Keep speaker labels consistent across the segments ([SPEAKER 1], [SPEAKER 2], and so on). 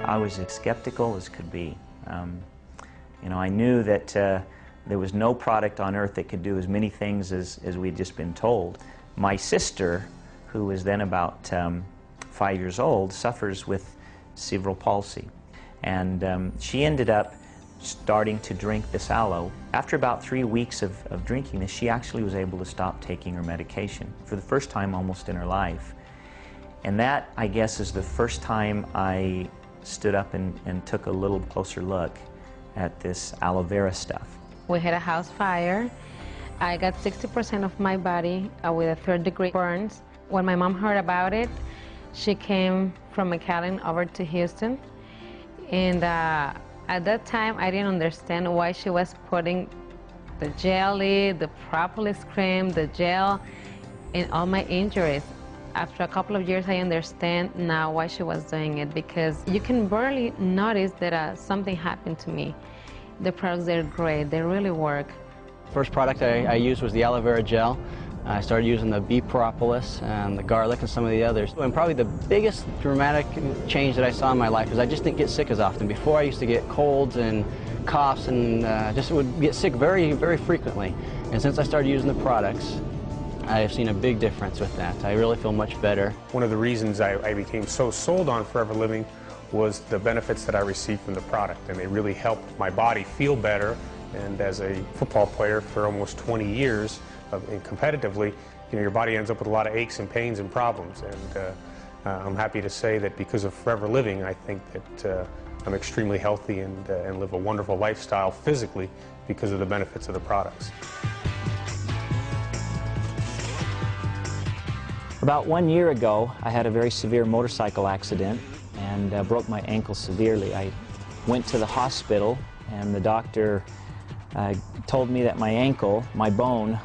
[SPEAKER 1] I was as skeptical as could be. You know, I knew that there was no product on earth that could do as many things as we'd just been told. My sister, who was then about 5 years old, suffers with cerebral palsy. And she ended up starting to drink this aloe. After about 3 weeks of drinking this, she actually was able to stop taking her medication for the first time almost in her life. And that, I guess, is the first time I stood up and took a little closer look at this aloe vera stuff.
[SPEAKER 2] We had a house fire. I got 60% of my body with a 3rd-degree burns. When my mom heard about it, she came from McAllen over to Houston. And at that time, I didn't understand why she was putting the jelly, the propolis cream, the gel in all my injuries. After a couple of years, I understand now why she was doing it, because you can barely notice that something happened to me. The products, they're great. They really work.
[SPEAKER 3] First product I used was the aloe vera gel. I started using the bee propolis and the garlic and some of the others. And probably the biggest dramatic change that I saw in my life is I just didn't get sick as often. Before, I used to get colds and coughs and just would get sick very, very frequently. And since I started using the products, I've seen a big difference with that. I really feel much better.
[SPEAKER 4] One of the reasons I became so sold on Forever Living was the benefits that I received from the product, and they really helped my body feel better. And as a football player for almost 20 years, and competitively, you know, your body ends up with a lot of aches and pains and problems. And I'm happy to say that because of Forever Living, I think that I'm extremely healthy and live a wonderful lifestyle physically because of the benefits of the products.
[SPEAKER 1] About 1 year ago, I had a very severe motorcycle accident and broke my ankle severely. I went to the hospital, and the doctor told me that my ankle, my bone,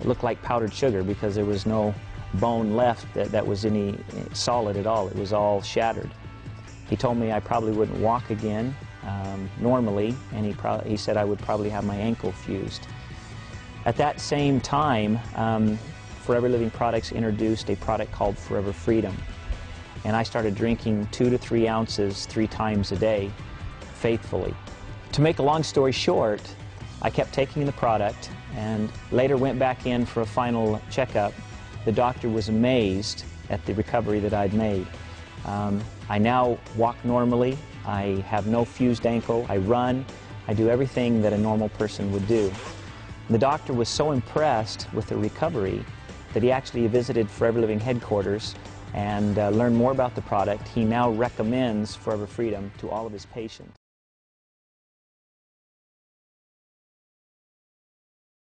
[SPEAKER 1] looked like powdered sugar because there was no bone left that was any solid at all. It was all shattered. He told me I probably wouldn't walk again normally, and he said I would probably have my ankle fused. At that same time, Forever Living Products introduced a product called Forever Freedom, and I started drinking 2 to 3 ounces 3 times a day, faithfully. To make a long story short, I kept taking the product and later went back in for a final checkup. The doctor was amazed at the recovery that I'd made. I now walk normally, I have no fused ankle, I run, I do everything that a normal person would do. The doctor was so impressed with the recovery that he actually visited Forever Living headquarters and learned more about the product. He now recommends Forever Freedom to all of his patients.